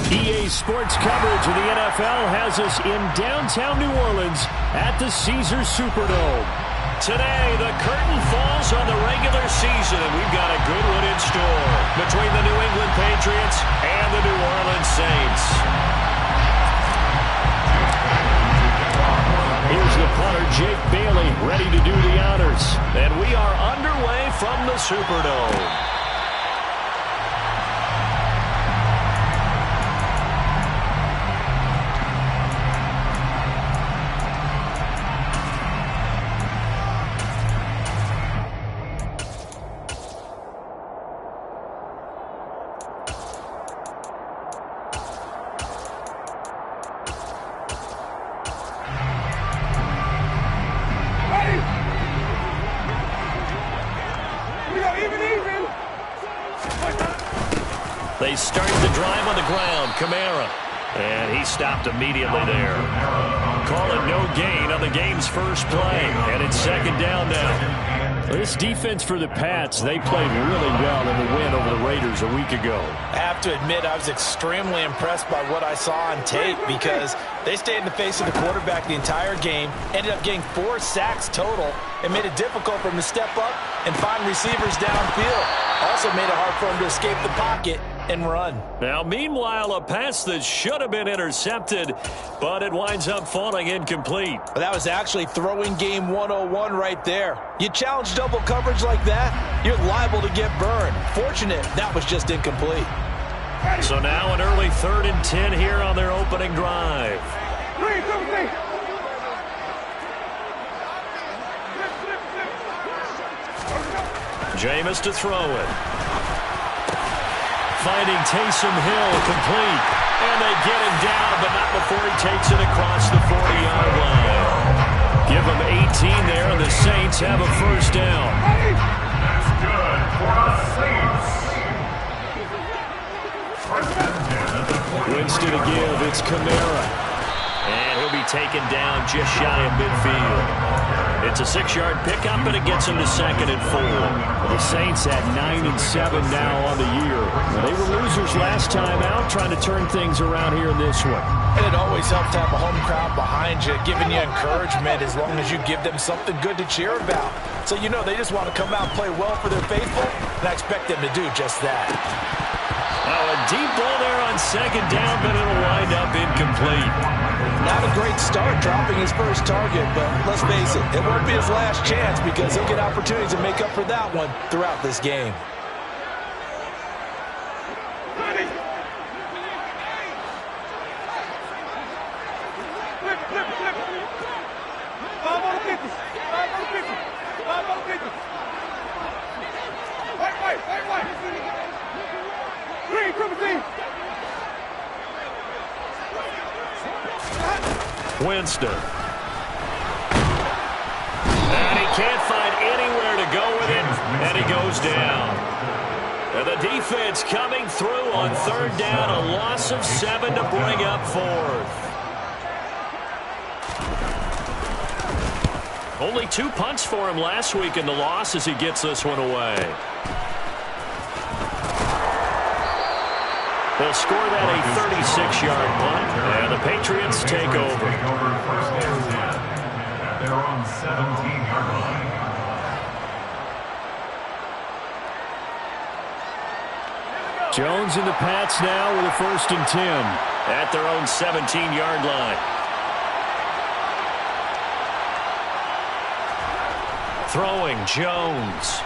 EA Sports coverage of the NFL has us in downtown New Orleans at the Caesars Superdome. Today, the curtain falls on the regular season, and we've got a good one in store between the New England Patriots and the New Orleans Saints. Here's the punter, Jake Bailey, ready to do the honors. And we are underway from the Superdome. They started the drive on the ground. Kamara. And he stopped immediately there. Call it no gain on the game's first play. And it's second down now. This defense for the Pats, they played really well in the win over the Raiders a week ago. I have to admit, I was extremely impressed by what I saw on tape because they stayed in the face of the quarterback the entire game, ended up getting 4 sacks total, and made it difficult for him to step up and find receivers downfield. Also made it hard for him to escape the pocket and run. Now, meanwhile, a pass that should have been intercepted, but it winds up falling incomplete. But that was actually throwing game 101 right there. You challenge double coverage like that, you're liable to get burned. Fortunate that was just incomplete. So now an early 3rd and 10 here on their opening drive. Jameis to throw it. Finding Taysom Hill complete. And they get him down, but not before he takes it across the 40-yard line. Give him 18 there, and the Saints have a first down. That's good for the Saints. Winston to give. It's Kamara. And he'll be taken down just shy of midfield. It's a 6-yard pickup, and it gets him to 2nd and 4. The Saints at 9-7 now on the year. They were losers last time out, trying to turn things around here in this one. And it always helps to have a home crowd behind you, giving you encouragement as long as you give them something good to cheer about. So you know they just want to come out and play well for their faithful, and I expect them to do just that. Now a deep ball there on 2nd down, but it'll wind up incomplete. Not a great start dropping his first target, but let's face it, it won't be his last chance because he'll get opportunities to make up for that one throughout this game. Winston. And he can't find anywhere to go with it, and he goes down. And the defense coming through on 3rd down, a loss of 7 to bring up 4th. Only 2 punts for him last week in the loss as he gets this one away. They'll score that a 36-yard punt, and the Patriots take over. First and 10 at their own 17-yard line. Jones and the Pats now with a 1st and 10 at their own 17-yard line. Throwing Jones.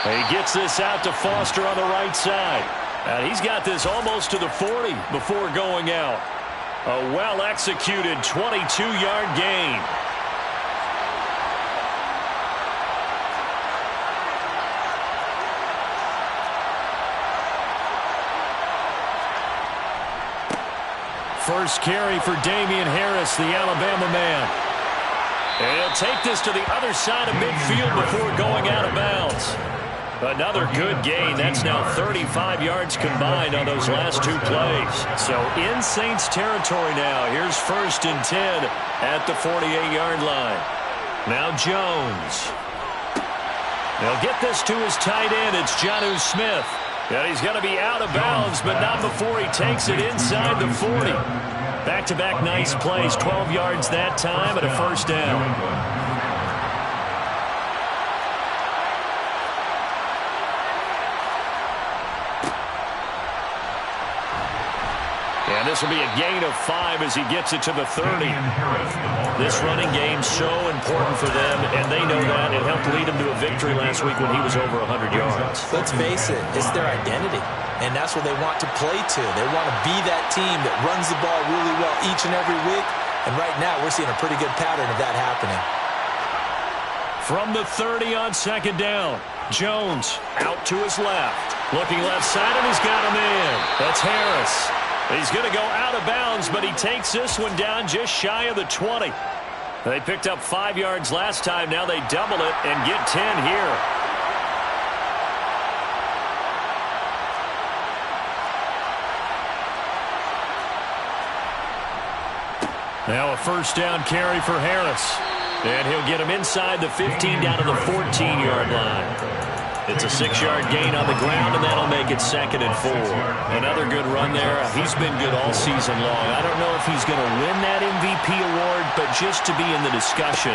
He gets this out to Foster on the right side. And he's got this almost to the 40 before going out. A well-executed 22-yard gain. First carry for Damian Harris, the Alabama man. And he'll take this to the other side of midfield before going out of bounds. Another good gain. That's now 35 yards combined on those last 2 plays. So in Saints territory now. Here's 1st and 10 at the 48-yard line. Now Jones. They'll get this to his tight end. It's Jonnu Smith. And he's going to be out of bounds, but not before he takes it inside the 40. Back-to-back nice plays, 12 yards that time and a first down. And this will be a gain of 5 as he gets it to the 30. This running game's so important for them, and they know that. It helped lead them to a victory last week when he was over 100 yards. Let's face it, it's their identity, and that's what they want to play to. They want to be that team that runs the ball really well each and every week, and right now we're seeing a pretty good pattern of that happening. From the 30 on second down, Jones out to his left. Looking left side, and he's got him in. That's Harris. He's going to go out of bounds, but he takes this one down just shy of the 20. They picked up 5 yards last time. Now they double it and get 10 here. Now a first down carry for Harris. And he'll get him inside the 15 down to the 14-yard line. It's a 6-yard gain on the ground, and that'll make it 2nd and 4. Another good run there. He's been good all season long. I don't know if he's going to win that MVP award, but just to be in the discussion,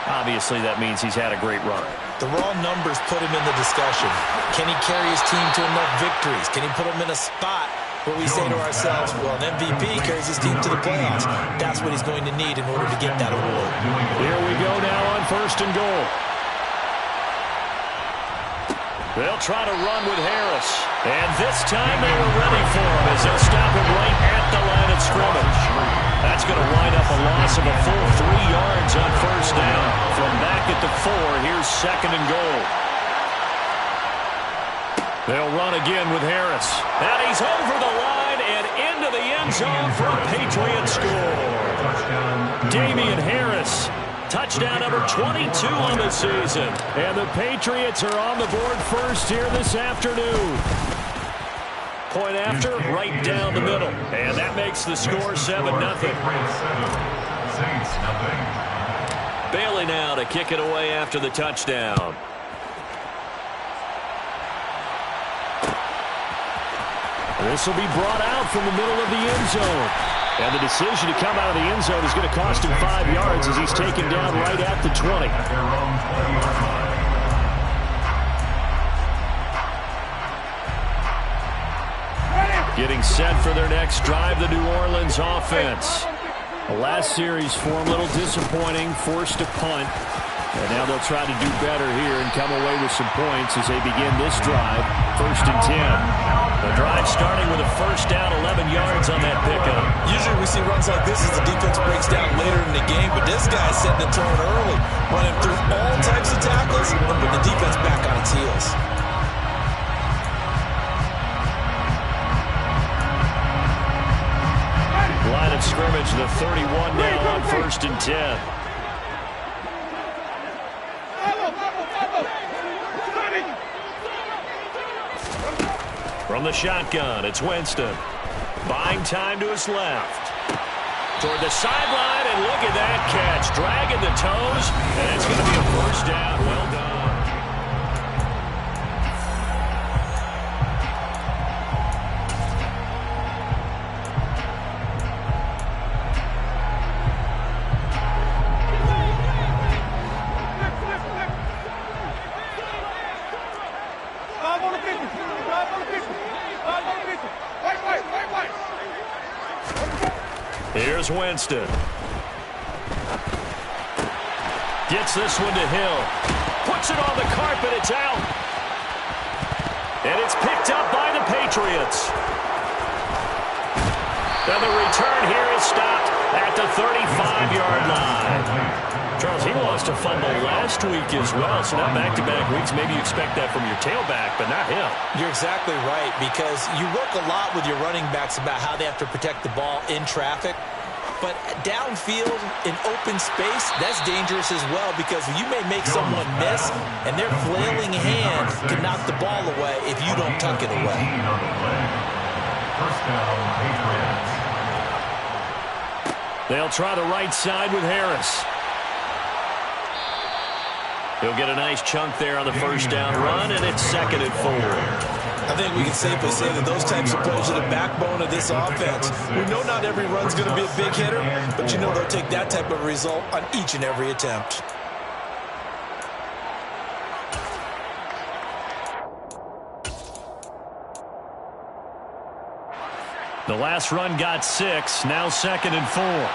obviously that means he's had a great run. The raw numbers put him in the discussion. Can he carry his team to enough victories? Can he put him in a spot where we say to ourselves, well, an MVP carries his team to the playoffs. That's what he's going to need in order to get that award. Here we go now on 1st and goal. They'll try to run with Harris. And this time they were ready for him as they'll stop him right at the line of scrimmage. That's going to wind up a loss of a full 3 yards on first down. From back at the 4, here's 2nd and goal. They'll run again with Harris. And he's over the line and into the end zone for a Patriot score. Damian Harris. Touchdown number 22 on the season. And the Patriots are on the board first here this afternoon. Point after, right down the middle. And that makes the score 7-0. Bailey now to kick it away after the touchdown. This will be brought out from the middle of the end zone. And the decision to come out of the end zone is going to cost him 5 yards as he's taken down right at the 20. Getting set for their next drive, the New Orleans offense. The last series for him, a little disappointing, forced a punt. And now they'll try to do better here and come away with some points as they begin this drive. 1st and 10. The drive starting with a first down, 11 yards on that pickup. Usually we see runs like this as the defense breaks down later in the game, but this guy's setting the tone early, running through all types of tackles and putting the defense back on its heels. Line of scrimmage, the 31 now on 1st and 10. From the shotgun, it's Winston. Buying time to his left. Toward the sideline, and look at that catch. Dragging the toes, and it's going to be a first down. Well done. Here's Winston. Gets this one to Hill. Puts it on the carpet. It's out. And it's picked up by the Patriots. And the return here is stopped at the 35-yard line. Charles, he lost a fumble last week as well, so now back-to-back weeks, maybe you expect that from your tailback, but not him. You're exactly right, because you work a lot with your running backs about how they have to protect the ball in traffic. But downfield, in open space, that's dangerous as well, because you may make someone miss, and their flailing hand can knock the ball away if you don't tuck it away. First down, Patriots. They'll try the right side with Harris. He'll get a nice chunk there on the first down run, and it's 2nd and 4. I think we can safely say that those types of plays are the backbone of this offense. We know not every run's going to be a big hitter, but you know they'll take that type of result on each and every attempt. The last run got 6, now 2nd and 4.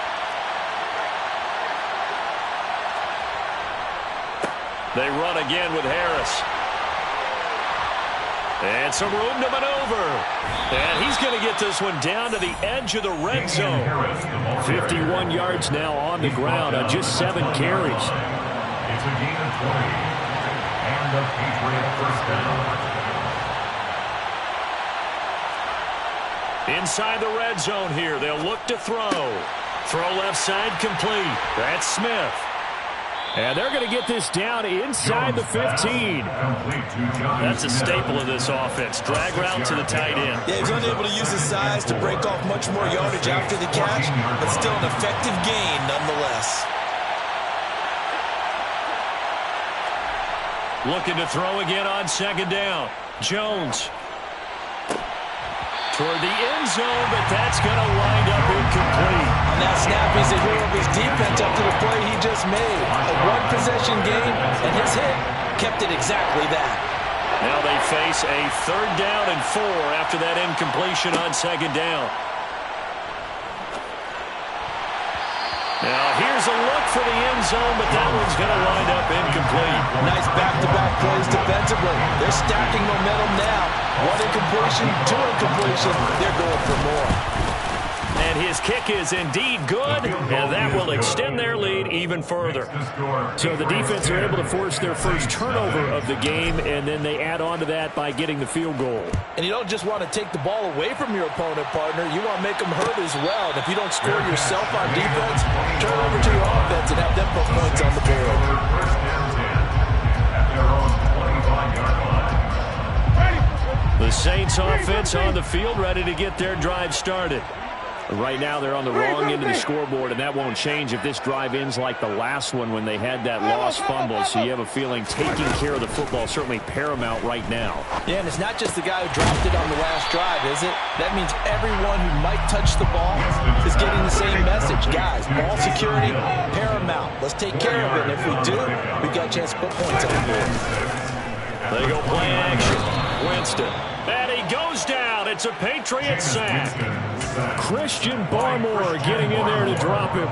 They run again with Harris. And some room to maneuver. And he's going to get this one down to the edge of the red zone. 51 yards now on the ground on just 7 carries. It's a gain of 20. And the Patriot first down. Inside the red zone here, they'll look to throw. Throw left side complete. That's Smith. And they're going to get this down inside the 15. That's a staple of this offense. Drag route to the tight end. Yeah, he's unable to use his size to break off much more yardage after the catch, but still an effective gain nonetheless. Looking to throw again on 2nd down. Jones. Toward the end zone, but that's going to wind up incomplete. On that snap, he's a hero of his defense after the play he just made. A one-possession game, and his hit kept it exactly that. Now they face a 3rd down and 4 after that incompletion on 2nd down. Now here's a look for the end zone, but that one's going to wind up incomplete. Nice back-to-back plays defensively. They're stacking momentum now. 1 incompletion, 2 incompletion. They're going for more. And his kick is indeed good, and that will extend their lead even further. So the defense are able to force their first turnover of the game, and then they add on to that by getting the field goal. And you don't just want to take the ball away from your opponent, partner. You want to make them hurt as well. And if you don't score yourself on defense, turn over to your offense and have them put points on the board. The Saints offense on the field, ready to get their drive started. Right now they're on the wrong end of the scoreboard, and that won't change if this drive ends like the last one when they had that lost fumble. So you have a feeling taking care of the football is certainly paramount right now. Yeah, and it's not just the guy who dropped it on the last drive, is it? That means everyone who might touch the ball is getting the same message. Guys, ball security, paramount. Let's take care of it, and if we do, we've got a chance to put points on the board. They go play action. Winston. And he goes down. It's a Patriot sack. Christian Barmore getting in there to drop him.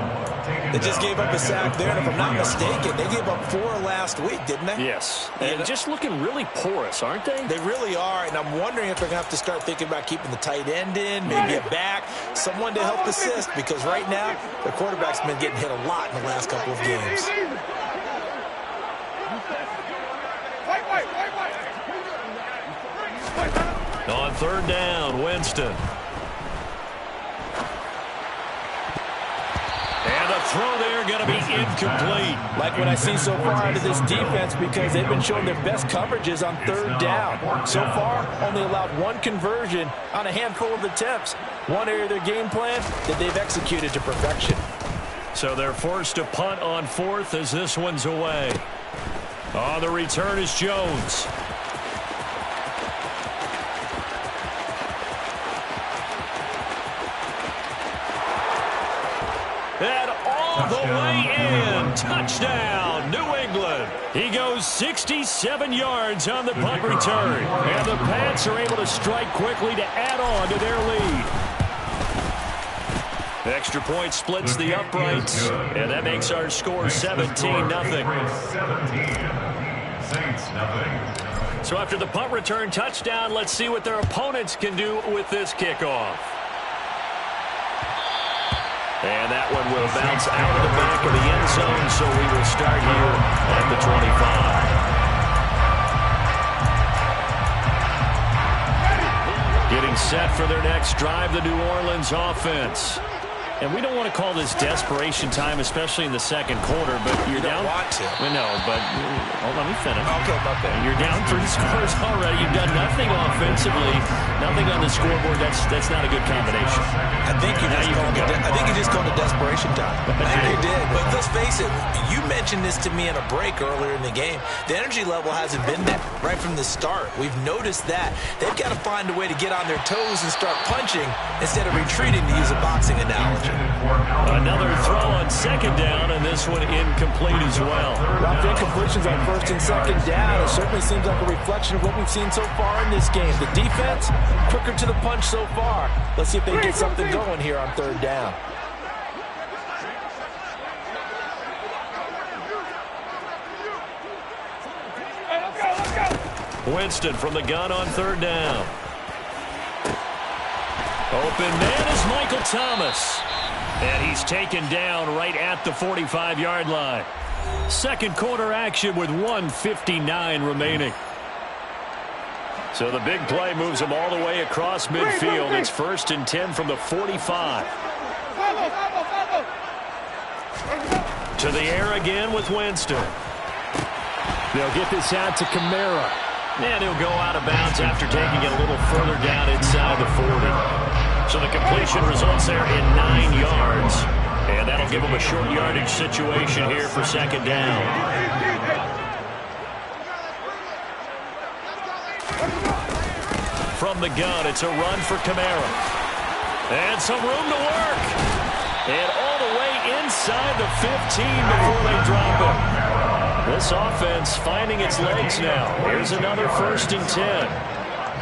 They just gave up a sack there, and if I'm not mistaken, they gave up 4 last week, didn't they? Yes. And just looking really porous, aren't they? They really are, and I'm wondering if they're going to have to start thinking about keeping the tight end in, maybe a back, someone to help assist, because right now, the quarterback's been getting hit a lot in the last couple of games. On 3rd down, Winston. And the throw there going to be incomplete. Like what I see so far out of this defense, because they've been showing their best coverages on 3rd down. So far, only allowed 1 conversion on a handful of attempts. One area of their game plan that they've executed to perfection. So they're forced to punt on 4th as this one's away. On the return is Jones. And all the way in. Touchdown, New England. He goes 67 yards on the punt return. And the Pats are able to strike quickly to add on to their lead. Extra point splits the uprights. And that makes our score 17-0. So after the punt return touchdown, let's see what their opponents can do with this kickoff. And that one will bounce out of the back of the end zone, so we will start here at the 25. Getting set for their next drive, the New Orleans offense. And we don't want to call this desperation time, especially in the 2nd quarter, but you're down. You don't want to. No, but let me finish. Okay, my bad. You're down 3 scores already. You've done nothing offensively, nothing on the scoreboard. That's not a good combination. I think you just called it desperation. preparation time. I think they did, but let's face it, you mentioned this to me in a break earlier in the game. The energy level hasn't been there right from the start. We've noticed that. They've got to find a way to get on their toes and start punching instead of retreating, to use a boxing analogy. Another throw on second down, and this one incomplete as well. Rough incompletions on first and second down. It certainly seems like a reflection of what we've seen so far in this game. The defense, quicker to the punch so far. Let's see if they can get something going here on third down. Winston from the gun on third down. Open man is Michael Thomas. And he's taken down right at the 45-yard line. Second quarter action with 1:59 remaining. So the big play moves him all the way across midfield. It's 1st and 10 from the 45. To the air again with Winston. They'll get this out to Kamara. And he'll go out of bounds after taking it a little further down inside the 40. So the completion results there in 9 yards. And that'll give him a short yardage situation here for second down. From the gun, it's a run for Kamara. And some room to work. And all the way inside the 15 before they drop him. This offense finding its legs now. Here's another 1st and 10.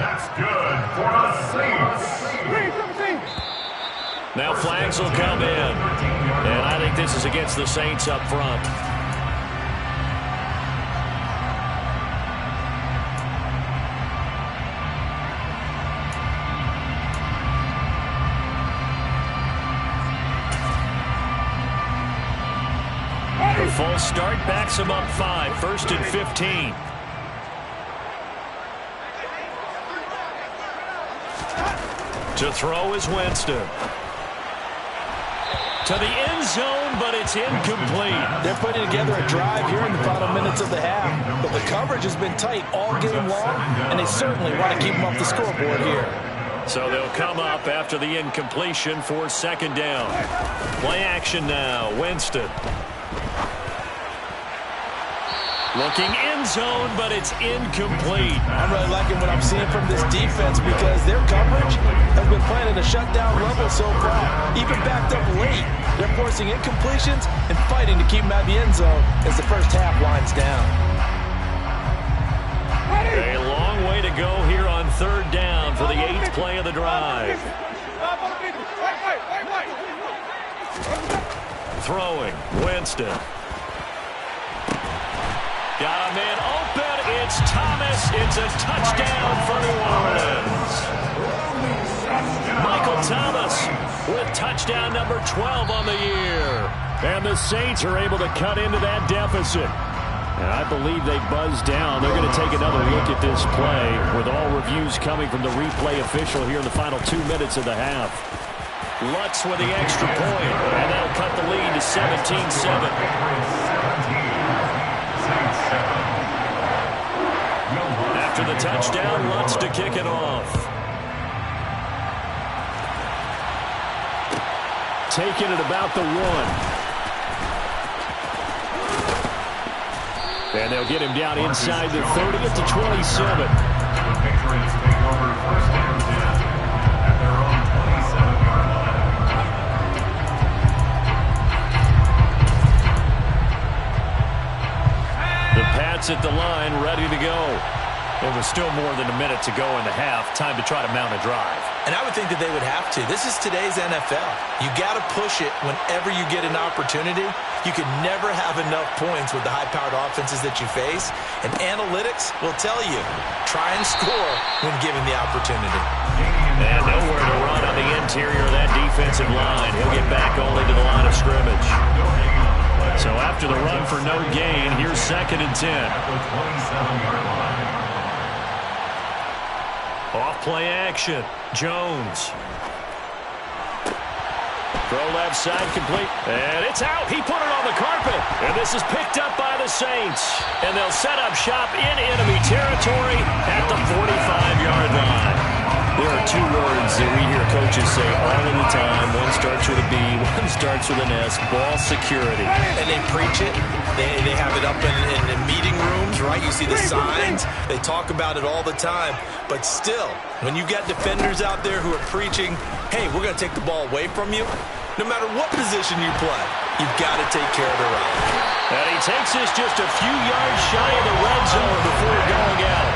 That's good for the Saints. Now flags will come in. And I think this is against the Saints up front. The full start backs him up 5. 1st and 15. To throw is Winston. To the end zone, but it's incomplete. They're putting together a drive here in the final minutes of the half. But the coverage has been tight all game long, and they certainly want to keep them off the scoreboard here. So they'll come up after the incompletion for second down. Play action now. Winston. Looking end zone, but it's incomplete. I'm really liking what I'm seeing from this defense because their coverage has been playing at a shutdown level so far. Even backed up late, they're forcing incompletions and fighting to keep them out of the end zone as the first half winds down. A long way to go here on third down for the 8th play of the drive. Throwing, Winston. Got a man open. It's Thomas. It's a touchdown for New Orleans. Michael Thomas with touchdown number 12 on the year. And the Saints are able to cut into that deficit. And I believe they buzzed down. They're going to take another look at this play with all reviews coming from the replay official here in the final 2 minutes of the half. Lutz with the extra point. And that'll cut the lead to 17-7. After the touchdown, Lutz to kick it off. Taking it about the 1. And they'll get him down inside the 30 at the 27. The Patriots take over 1st and 10 at their own 27-yard line. The Pats at the line, ready to go. There was still more than a minute to go in the half. Time to try to mount a drive. And I would think that they would have to. This is today's NFL. You got to push it whenever you get an opportunity. You can never have enough points with the high-powered offenses that you face. And analytics will tell you, try and score when given the opportunity. And nowhere to run on the interior of that defensive line. He'll get back only to the line of scrimmage. So after the run for no gain, here's 2nd and 10. At the 27-yard line. Off play action. Jones. Throw left side complete. And it's out. He put it on the carpet. And this is picked up by the Saints. And they'll set up shop in enemy territory at the 45-yard line. There are two words that we hear coaches say all of the time. One starts with a B, one starts with an S, ball security. And they preach it. They have it up in meeting rooms, right? You see the signs. They talk about it all the time. But still, when you got defenders out there who are preaching, hey, we're going to take the ball away from you, no matter what position you play, you've got to take care of the rock. And he takes this just a few yards shy of the red zone before going out.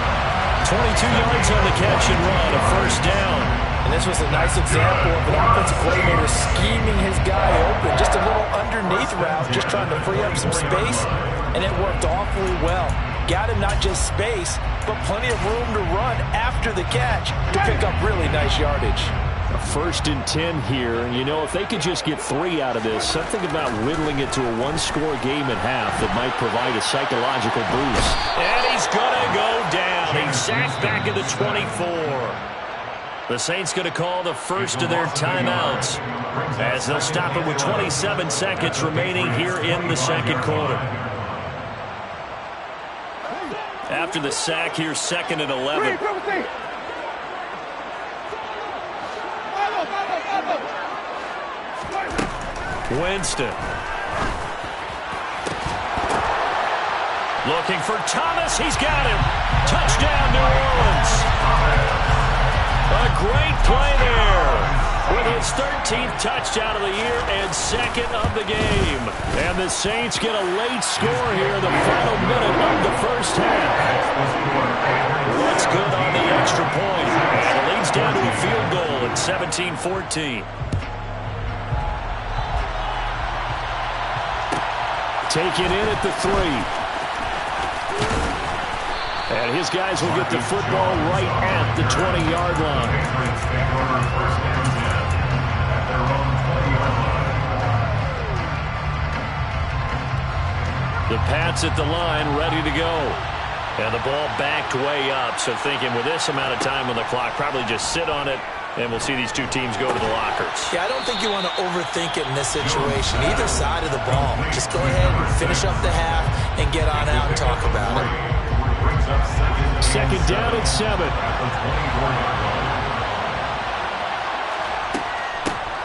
22 yards on the catch and run, a first down. And this was a nice example of an offensive coordinator scheming his guy open. Just a little underneath route, just trying to free up some space, and it worked awfully well. Got him not just space, but plenty of room to run after the catch to pick up really nice yardage. A 1st and 10 here, and you know, if they could just get 3 out of this, something about whittling it to a one-score game at half that might provide a psychological boost. And he's going to go down. He's sacked back at the 24. The Saints going to call the first of their timeouts as they'll stop it with 27 seconds remaining here in the second quarter. After the sack, here's 2nd and 11. Winston. Looking for Thomas. He's got him. Touchdown, New Orleans. A great play there with his 13th touchdown of the year and 2nd of the game. And the Saints get a late score here in the final minute of the first half. What's good on the extra point? And it leads down to a field goal at 17-14. Taken in at the 3. And his guys will get the football right at the 20-yard line. The Pats at the line, ready to go. And the ball backed way up. So thinking with this amount of time on the clock, probably just sit on it. And we'll see these two teams go to the lockers. Yeah, I don't think you want to overthink it in this situation. Either side of the ball. Just go ahead and finish up the half and get on out and talk about it. 2nd down and 7.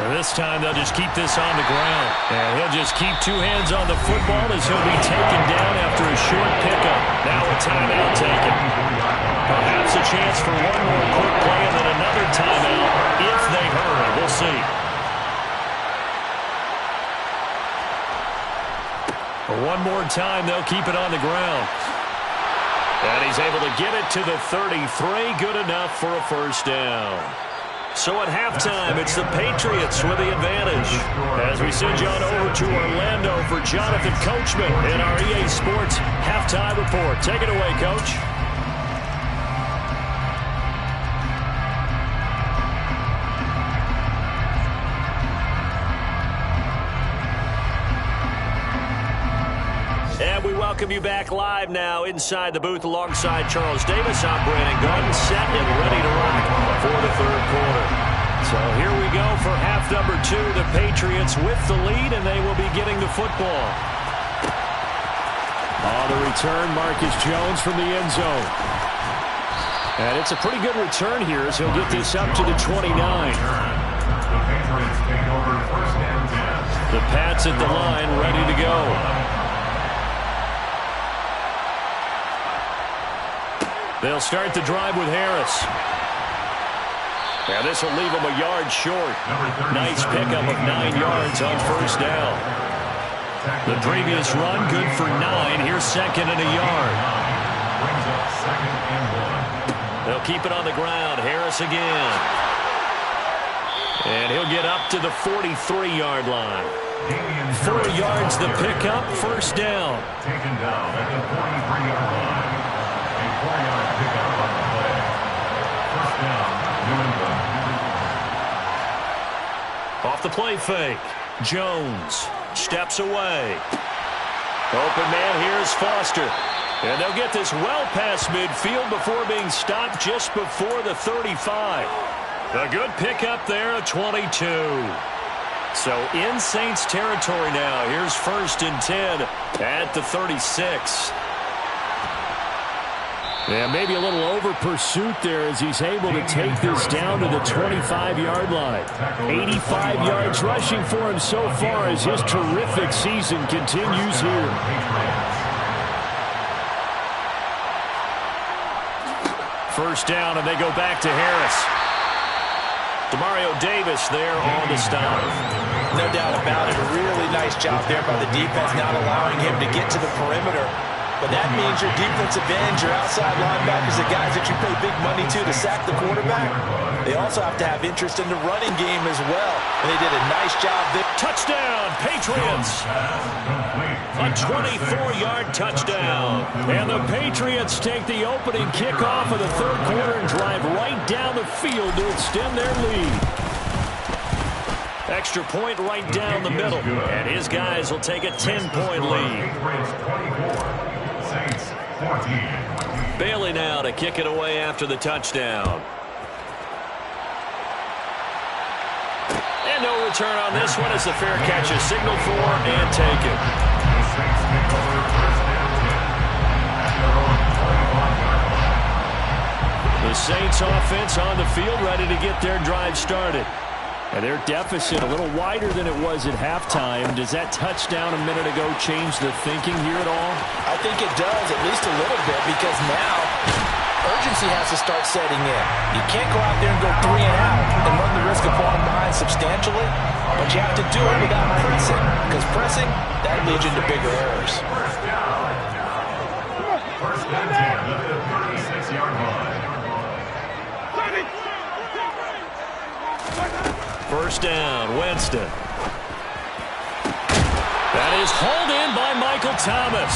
And this time they'll just keep this on the ground. And he'll just keep 2 hands on the football as he'll be taken down after a short pickup. Now a timeout taken. Perhaps a chance for one more quick play and then another timeout if they hurry. We'll see. One more time, they'll keep it on the ground. And he's able to get it to the 33. Good enough for a first down. So at halftime, it's the Patriots with the advantage. As we send you on over to Orlando for Jonathan Coachman in our EA Sports Halftime Report. Take it away, Coach. And we welcome you back live now inside the booth alongside Charles Davis. I'm Brandon Garden, set and ready to rock for the third quarter. So here we go for half number 2. The Patriots with the lead, and they will be getting the football. On the return, Marcus Jones from the end zone. And it's a pretty good return here as he'll get this up to the 29. The Pats at the line, ready to go. They'll start the drive with Harris. Now this will leave him a yard short. Nice pickup of 9 yards on first down. The previous run, good for 9. Here's 2nd and a yard. They'll keep it on the ground. Harris again. And he'll get up to the 43-yard line. 4 yards the pickup, first down. Taken down at the 43-yard line. A 4-yard pickup on the play. First down, New England. Off the play fake. Jones steps away. Open man here is Foster. And they'll get this well past midfield before being stopped just before the 35. A good pickup there, a 22. So in Saints territory now. Here's 1st and 10 at the 36. Yeah, maybe a little over pursuit there as he's able to take this down to the 25-yard line. 85 yards rushing for him so far as his terrific season continues here. First down, and they go back to Harris. Demario Davis there on the stop. No doubt about it. A really nice job there by the defense, not allowing him to get to the perimeter. But that means your defensive ends, your outside linebackers, the guys that you pay big money to sack the quarterback, they also have to have interest in the running game as well. And they did a nice job there. Touchdown, Patriots! A 24-yard touchdown. And the Patriots take the opening kickoff of the third quarter and drive right down the field to extend their lead. Extra point right down the middle. And his guys will take a 10-point lead. Bailey now to kick it away after the touchdown. And no return on this one as the fair catch is signaled for and taken. The Saints offense on the field ready to get their drive started. And their deficit a little wider than it was at halftime. Does that touchdown a minute ago change the thinking here at all? I think it does, at least a little bit, because now urgency has to start setting in. You can't go out there and go 3 and out and run the risk of falling behind substantially, but you have to do it without pressing, because pressing, that leads into bigger errors. First down, the 36-yard line. First down, Winston. That is hauled in by Michael Thomas.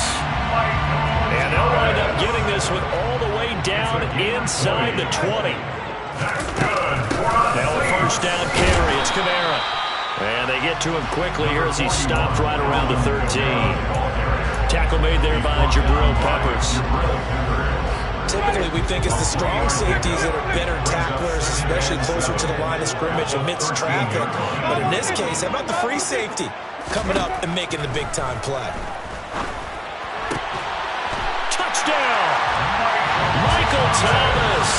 And they'll wind up getting this with all the way down inside the 20. Now a first down carry. It's Kamara. And they get to him quickly here as he stopped right around the 13. Tackle made there by Jabril Peppers. Typically, we think it's the strong safeties that are better tacklers, especially closer to the line of scrimmage amidst traffic. But in this case, how about the free safety coming up and making the big-time play? Touchdown! Michael Thomas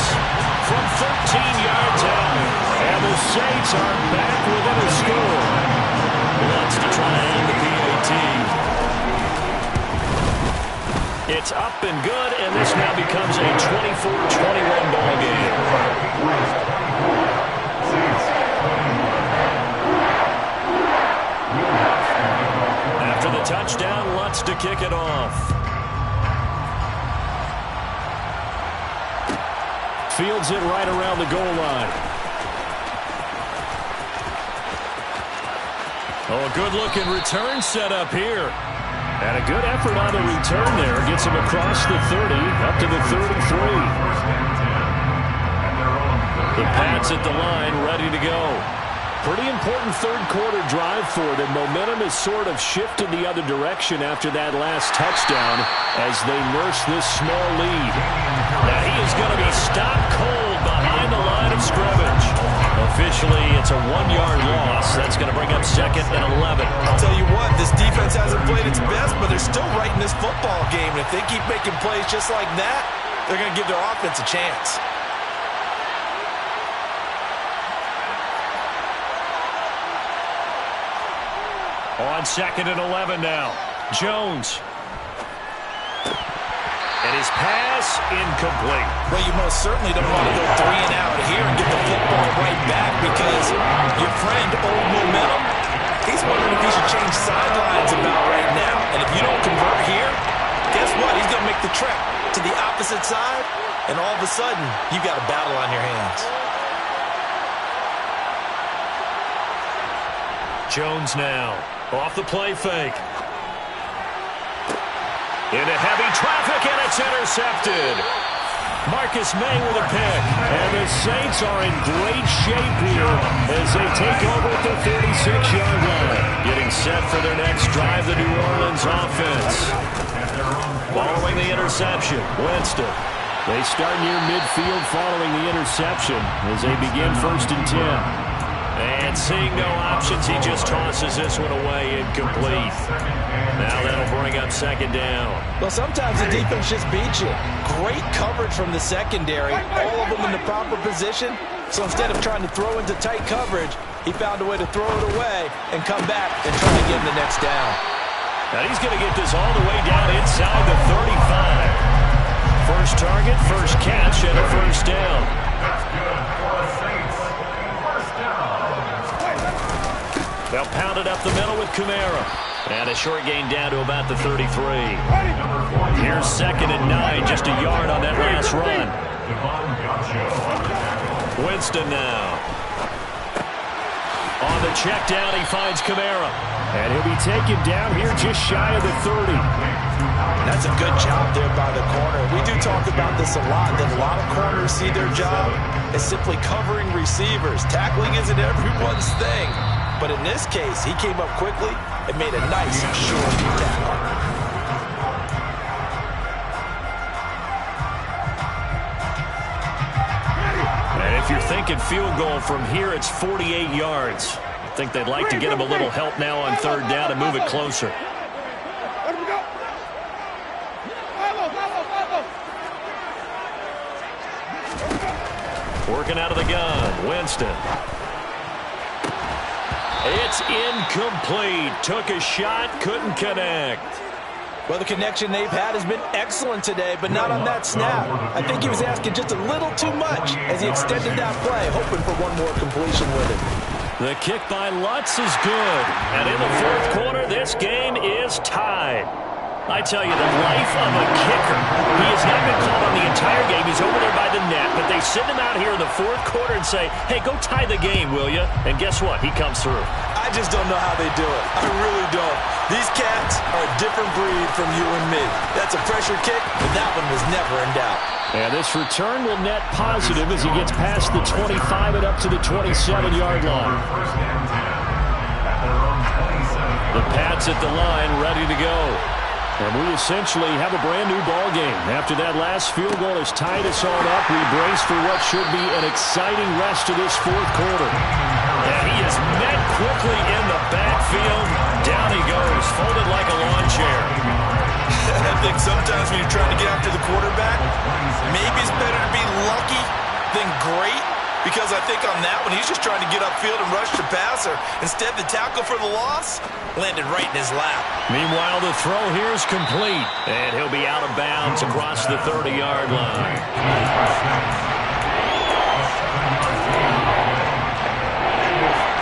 from 13 yards out. And the Saints are back within a score. Wants to try and the PAT. It's up and good, and this now becomes a 24-21 ball game. After the touchdown, Lutz to kick it off. Fields it right around the goal line. Oh, a good-looking return set up here. And a good effort on the return there. Gets him across the 30, up to the 33. The Pats at the line, ready to go. Pretty important third quarter drive for them. Momentum has sort of shifted the other direction after that last touchdown as they nurse this small lead. Now he is going to be stopped cold behind the line of scrimmage. Officially, it's a 1-yard loss. That's going to bring up second and 11. I'll tell you what, this defense hasn't played its best, but they're still right in this football game. And if they keep making plays just like that, they're going to give their offense a chance. On second and 11 now. Jones. And his pass incomplete. Well, you most certainly don't want to go 3 and out here and get the football right back because your friend, Old Momentum, he's wondering if he should change sidelines about right now. And if you don't convert here, guess what? He's going to make the trek to the opposite side, and all of a sudden, you've got a battle on your hands. Jones now. Off the play fake. Into heavy traffic, and it's intercepted. Marcus May with a pick. And the Saints are in great shape here as they take over at the 36-yard line. Getting set for their next drive, the New Orleans offense. Following the interception, Winston. They start near midfield following the interception as they begin 1st and 10. And seeing no options, he just tosses this one away incomplete. Now that'll bring up second down. Well, sometimes the defense just beats you. Great coverage from the secondary, all of them in the proper position. So instead of trying to throw into tight coverage, he found a way to throw it away and come back and try to get him the next down. Now he's going to get this all the way down inside the 35. First target, first catch, and a first down. That's good for the Saints. First down. They'll pound it up the middle with Kamara. And a short gain down to about the 33. Here's 2nd and 9, just a yard on that last run. Winston now. On the check down, he finds Kamara. And he'll be taken down here just shy of the 30. That's a good job there by the corner. We do talk about this a lot, that a lot of corners see their job as simply covering receivers. Tackling isn't everyone's thing. But in this case, he came up quickly and made a nice, short tackle. And if you're thinking field goal from here, it's 48 yards. I think they'd like to get him a little help now on 3rd down and move it closer. Working out of the gun, Winston. It's incomplete. Took a shot, couldn't connect. Well, the connection they've had has been excellent today, but not on that snap. I think he was asking just a little too much as he extended that play, hoping for one more completion with it. The kick by Lutz is good. And in the 4th quarter, this game is tied. I tell you, the life of a kicker. He has not been called on the entire game. He's over there by the net, but they send him out here in the 4th quarter and say, hey, go tie the game, will you? And guess what? He comes through. I just don't know how they do it. I really don't. These cats are a different breed from you and me. That's a pressure kick, but that one was never in doubt. And this return will net positive as he gets past the 25 and up to the 27-yard line. The Pats at the line, ready to go. And we essentially have a brand-new ball game. After that last field goal has tied us all up, we brace for what should be an exciting rest of this 4th quarter. And he is met quickly in the backfield. Down he goes, folded like a lawn chair. I think sometimes when you're trying to get after the quarterback, maybe it's better to be lucky than great. Because I think on that one, he's just trying to get upfield and rush the passer. Instead, the tackle for the loss landed right in his lap. Meanwhile, the throw here is complete. And he'll be out of bounds across the 30-yard line.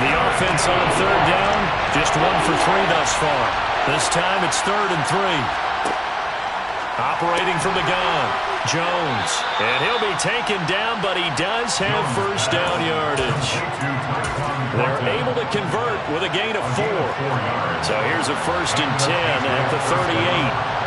The offense on 3rd down, just 1 for 3 thus far. This time it's 3rd and 3. Operating from the gun, Jones. And he'll be taken down, but he does have first down yardage. They're able to convert with a gain of 4. So here's a 1st and 10 at the 38.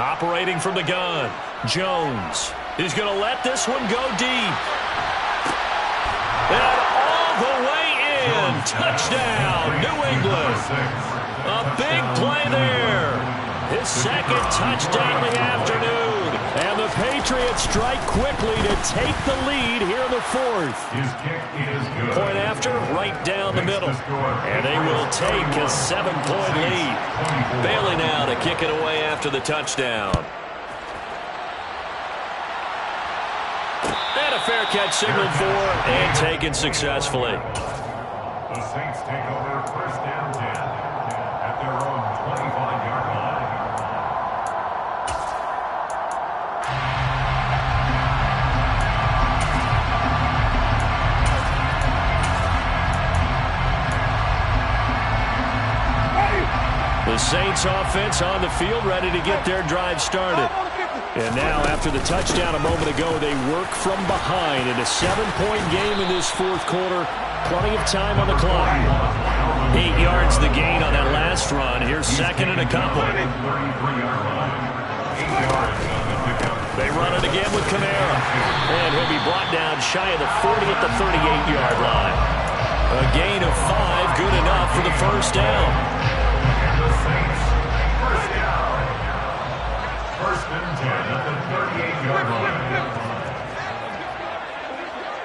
Operating from the gun, Jones. He's going to let this one go deep. And all the way in. Touchdown, New England. A big play there. His 2nd touchdown of the afternoon. And the Patriots strike quickly to take the lead here in the 4th. His kick is good. Point after, right down the middle. And they will take a 7-point lead. Bailey now to kick it away after the touchdown. And a fair catch signaled for and taken successfully. The Saints take over 1st down 10 at their own 25-yard line. The Saints offense on the field, ready to get their drive started. And now, after the touchdown a moment ago, they work from behind in a 7-point game in this 4th quarter. Plenty of time on the clock. 8 yards the gain on that last run. Here's 2nd and a couple. They run it again with Kamara. And he'll be brought down shy of the 40 at the 38-yard line. A gain of 5, good enough for the first down. And the Saints, first down. First and 10 at the 38-yard line.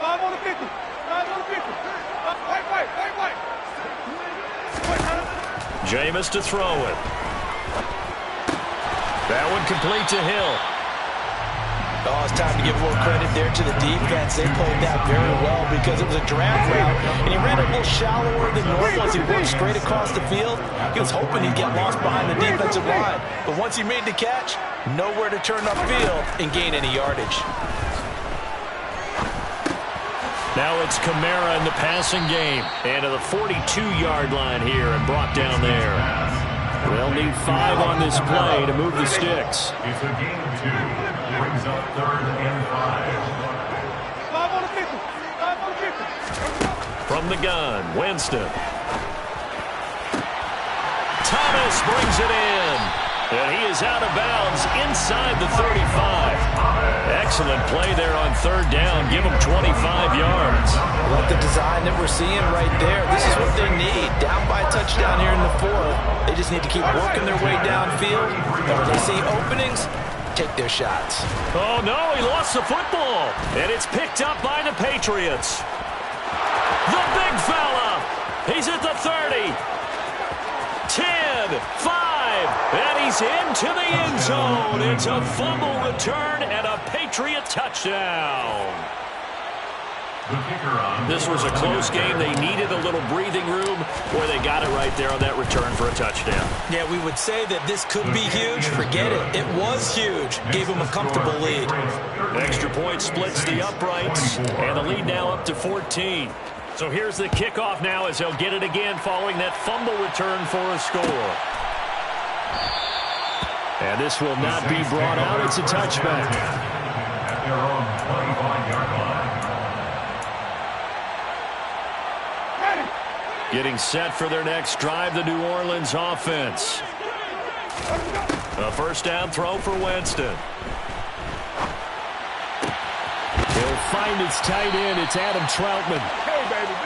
5 on the 50. 5 on the 50. Wait. Jameis to throw it. That one complete to Hill. Oh, it's time to give a little credit there to the defense. They played that very well because it was a drag route, and he ran a little shallower than normal as he worked straight across the field. He was hoping he'd get lost behind the defensive line, but once he made the catch, nowhere to turn upfield and gain any yardage. Now it's Kamara in the passing game. And to the 42-yard line here and brought down there. They'll need 5 on this play to move the sticks. It's a gain of 2. Brings up 3rd and 5. 5 on the 50. 5 on the 50. From the gun, Winston. Thomas brings it in. And he is out of bounds inside the 35. Excellent play there on 3rd down. Give him 25 yards. Like the design that we're seeing right there. This is what they need. Down by a touchdown here in the 4th. They just need to keep working their way downfield. And when they see openings, take their shots. Oh, no, he lost the football. And it's picked up by the Patriots. The big fella. He's at the 30. 10, 5, and he's into the end zone. It's a fumble return and a Patriot touchdown. This was a close game. They needed a little breathing room where they got it right there on that return for a touchdown. Yeah, we would say that this could be huge. Forget it. It was huge. Gave them a comfortable lead. Extra point splits the uprights, and the lead now up to 14. So here's the kickoff now as they'll get it again following that fumble return for a score. And this will not be brought out. It's a touchback. At their own 25-yard line. Getting set for their next drive, the New Orleans offense. A first down throw for Winston. He'll find his tight end. It's Adam Troutman.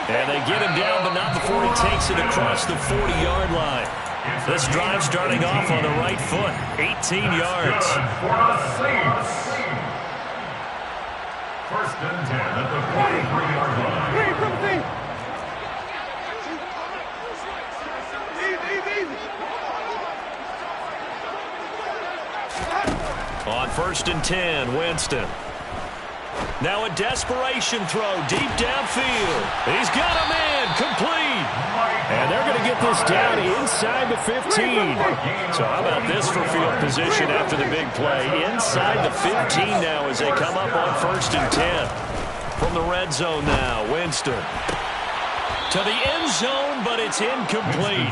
And they get him down, but not before he takes it across the 40-yard line. This drive starting off on the right foot. 18 yards. For the Saints. First and 10 at the 43-yard line. On first and 10, Winston. Now a desperation throw deep downfield. He's got a man complete. And they're going to get this down inside the 15. So how about this for field position after the big play? Inside the 15 now as they come up on first and 10. From the red zone now, Winston. To the end zone, but it's incomplete.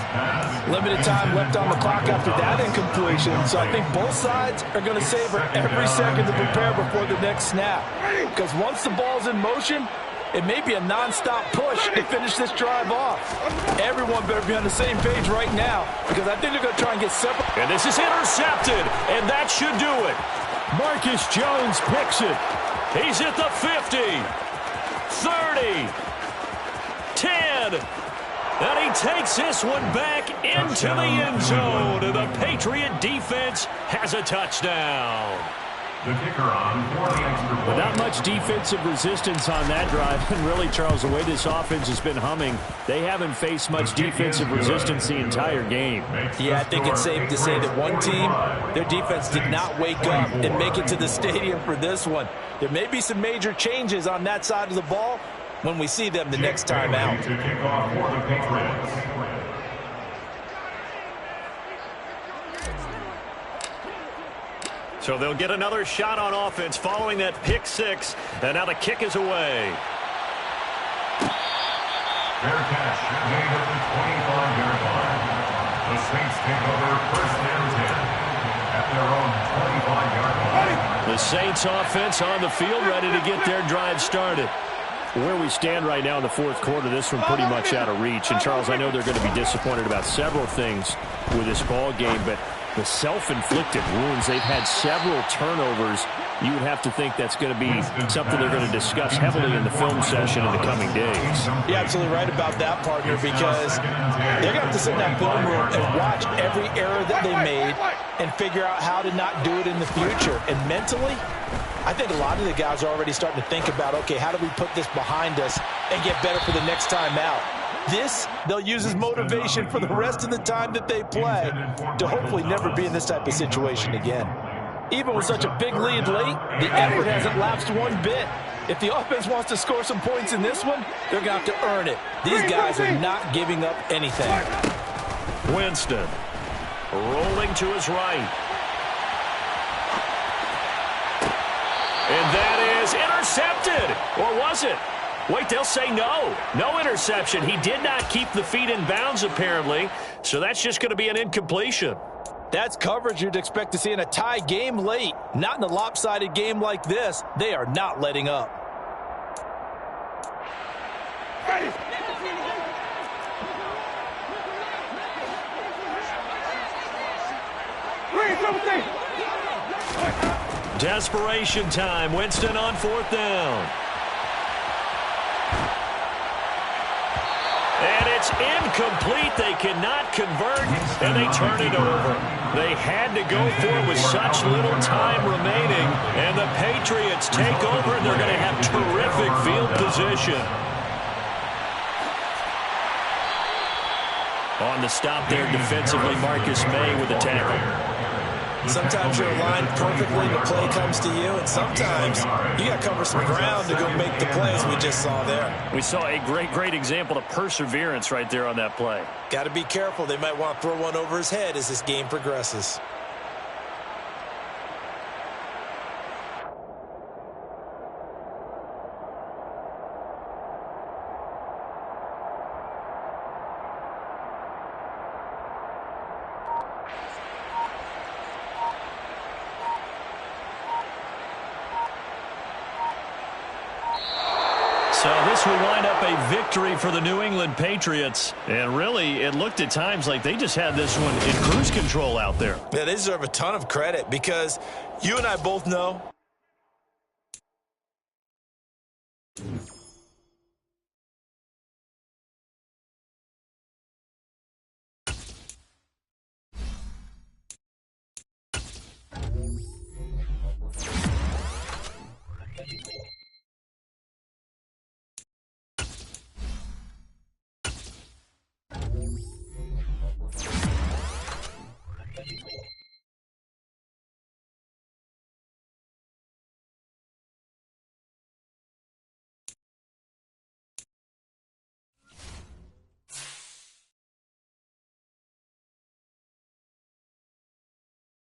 Limited time left on the clock after that incompletion, so I think both sides are going to savor every second to prepare before the next snap. Because once the ball's in motion, it may be a non-stop push to finish this drive off. Everyone better be on the same page right now, because I think they're going to try and get separate. And this is intercepted, and that should do it. Marcus Jones picks it. He's at the 50, 30, 10, and he takes this one back into the end zone, and the Patriot defense has a touchdown. The kicker on for the extra point. Not much defensive resistance on that drive, and really, Charles, the way this offense has been humming, they haven't faced much defensive resistance the entire game. Yeah, I think it's safe to say that one team, their defense did not wake up and make it to the stadium for this one. There may be some major changes on that side of the ball when we see them the next time out. To kick off for the Patriots. So they'll get another shot on offense following that pick six, and now the kick is away. Fair catch made at the 25-yard line. The Saints take over first and 10 at their own 25-yard line. The Saints offense on the field ready to get their drive started. Where we stand right now in the fourth quarter, this one pretty much out of reach. And, Charles, I know they're going to be disappointed about several things with this ball game, but the self-inflicted wounds, they've had several turnovers you would have to think that's going to be something they're going to discuss heavily in the film session in the coming days. You're absolutely right about that, partner, because they're going to have to sit in that film room and watch every error that they made and figure out how to not do it in the future. And mentally, I think a lot of the guys are already starting to think about, okay, how do we put this behind us and get better for the next time out? This, they'll use as motivation for the rest of the time that they play to hopefully never be in this type of situation again. Even with such a big lead late, the effort hasn't lapsed one bit. If the offense wants to score some points in this one, they're going to have to earn it. These guys are not giving up anything. Winston rolling to his right. And that is intercepted. Or was it? Wait, they'll say no. No interception. He did not keep the feet in bounds, apparently. So that's just going to be an incompletion. That's coverage you'd expect to see in a tie game late. Not in a lopsided game like this. They are not letting up. Desperation time. Winston on 4th down. And it's incomplete. They cannot convert, and they turn it over. They had to go for it with such little time remaining, and the Patriots take over, and they're going to have terrific field position. On the stop there defensively, Marcus May with a tackle. Sometimes you're aligned perfectly and the play comes to you, and sometimes you got to cover some ground to go make the plays we just saw there. We saw a great example of perseverance right there on that play. Got to be careful. They might want to throw one over his head as this game progresses. So this will wind up a victory for the New England Patriots. And really, it looked at times like they just had this one in cruise control out there. Yeah, they deserve a ton of credit because you and I both know